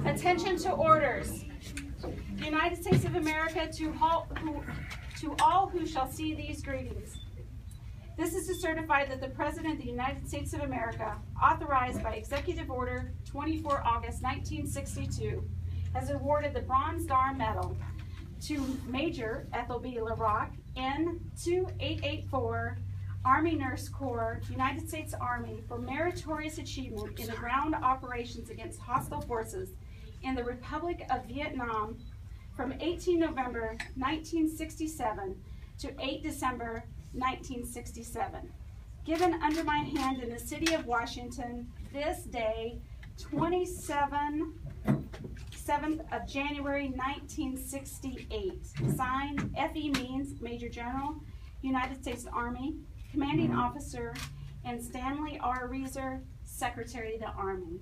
Attention to orders. The United States of America to all who shall see these greetings. This is to certify that the President of the United States of America, authorized by Executive Order 24 August 1962, has awarded the Bronze Star Medal to Major Ethel La Rock, N2884, Army Nurse Corps, United States Army, for meritorious achievement in the ground operations against hostile forces in the Republic of Vietnam from 18 November 1967 to 8 December 1967. Given under my hand in the city of Washington this day, 7th of January 1968. Signed, F.E. Means, Major General, United States Army, Commanding Officer, and Stanley R. Reeser, Secretary of the Army.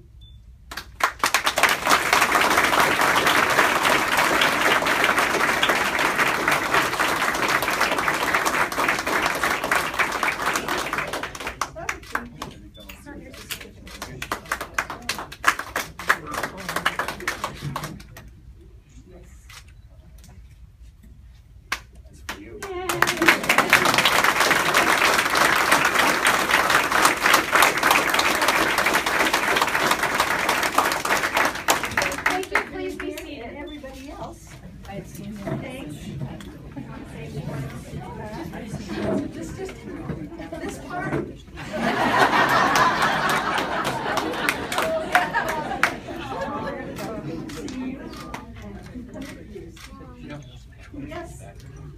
Yes,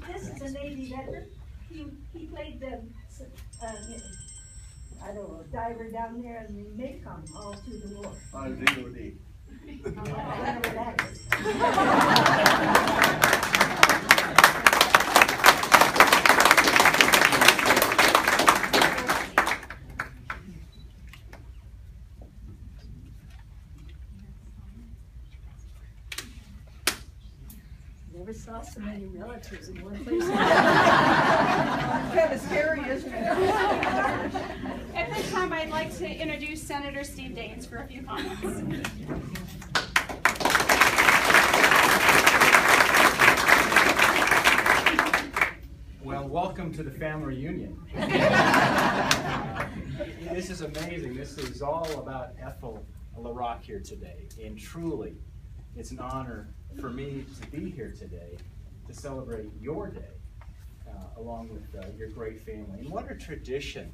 this is a Navy veteran. He played the, I don't know, diver down there in the Mekong all through the war. On DOD. Whatever that is. Never saw so many relatives in one place. Kind of scary, isn't it? At this time, I'd like to introduce Senator Steve Daines for a few comments. Well, welcome to the family reunion. This is amazing. This is all about Ethel La Rock here today, and truly, it's an honor for me to be here today to celebrate your day along with your great family. And what a tradition.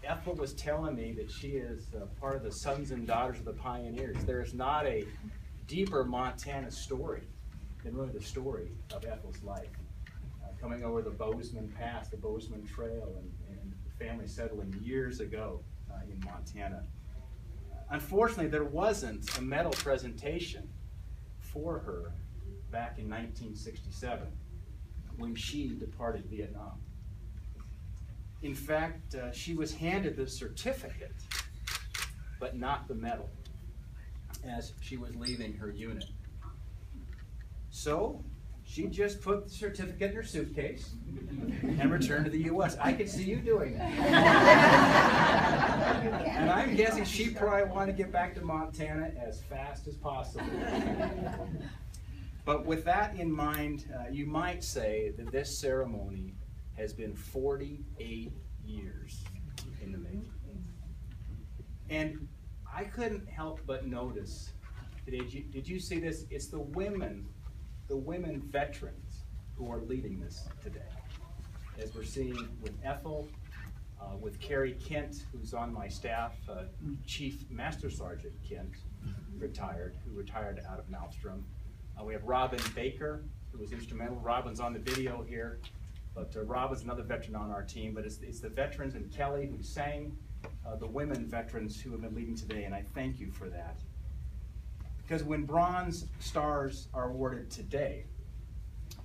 Ethel was telling me that she is part of the sons and daughters of the pioneers. There is not a deeper Montana story than really the story of Ethel's life. Coming over the Bozeman Pass, the Bozeman Trail, and the family settling years ago in Montana. Unfortunately, there wasn't a medal presentation for her back in 1967 when she departed Vietnam. In fact, she was handed the certificate, but not the medal, as she was leaving her unit. So she just put the certificate in her suitcase and returned to the U.S. I could see you doing that. And I'm guessing she probably wanted to get back to Montana as fast as possible. But with that in mind, you might say that this ceremony has been 48 years in the making. And I couldn't help but notice today, did you see this? It's the women veterans who are leading this today. As we're seeing with Ethel, with Carrie Kent, who's on my staff, Chief Master Sergeant Kent, who retired out of Malmstrom. We have Robin Baker, who was instrumental. Robin's on the video here, but Robin's another veteran on our team, but it's the veterans and Kelly who sang, the women veterans who have been leading today, and I thank you for that. Because when Bronze Stars are awarded today,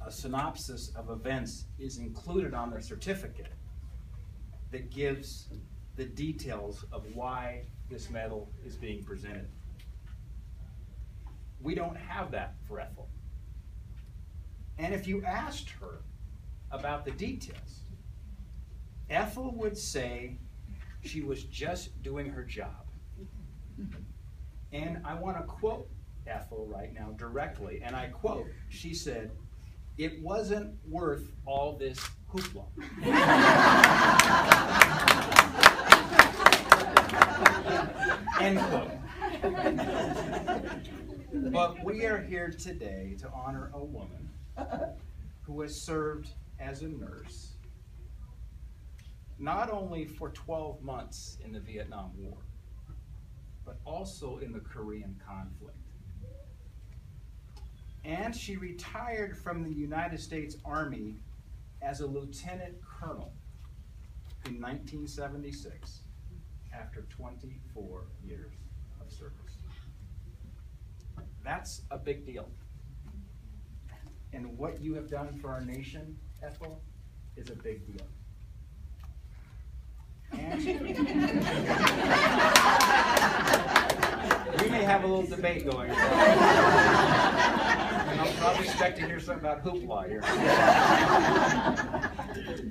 a synopsis of events is included on their certificate that gives the details of why this medal is being presented. We don't have that for Ethel. And if you asked her about the details, Ethel would say she was just doing her job. And I want to quote Ethel right now directly, and I quote, she said, "It wasn't worth all this hoopla." End quote. But we are here today to honor a woman who has served as a nurse, not only for 12 months in the Vietnam War, but also in the Korean conflict. And she retired from the United States Army as a lieutenant colonel in 1976 after 24 years of service. That's a big deal. And what you have done for our nation, Ethel, is a big deal. And we may have a little debate going on. And I'll probably expect to hear something about hoopla here.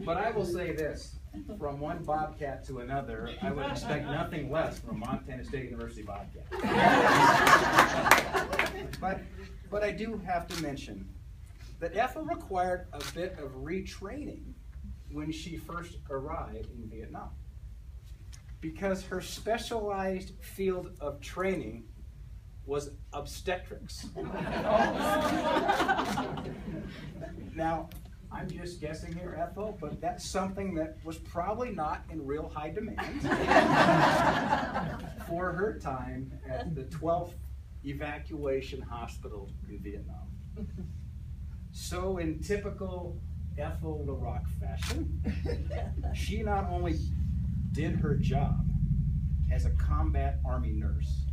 But I will say this, from one Bobcat to another, I would expect nothing less from a Montana State University Bobcat. But I do have to mention that Ethel required a bit of retraining when she first arrived in Vietnam, because her specialized field of training was obstetrics. Now, I'm just guessing here, Ethel, but that's something that was probably not in real high demand for her time at the 12th Evacuation Hospital in Vietnam. So in typical Ethel La Rock fashion, she not only did her job as a combat Army nurse,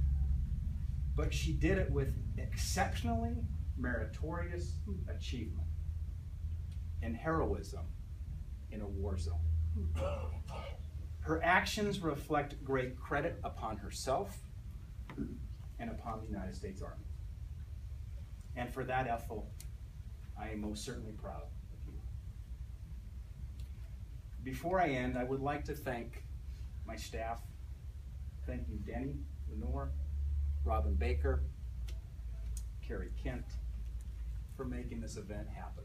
but she did it with exceptionally meritorious achievement and heroism in a war zone. Her actions reflect great credit upon herself and upon the United States Army. And for that, Ethel, I am most certainly proud of you. Before I end, I would like to thank my staff. Thank you, Denny, Lenore, Robin Baker, Carrie Kent, for making this event happen.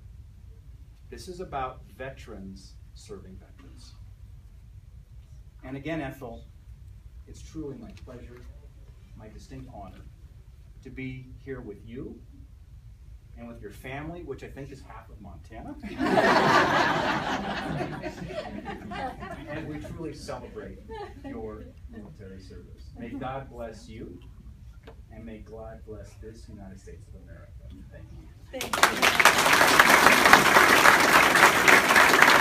This is about veterans serving veterans. And again, Ethel, it's truly my pleasure, my distinct honor, to be here with you and with your family, which I think is half of Montana. And we truly celebrate your military service. May God bless you, and may God bless this United States of America. Thank you. Thank you.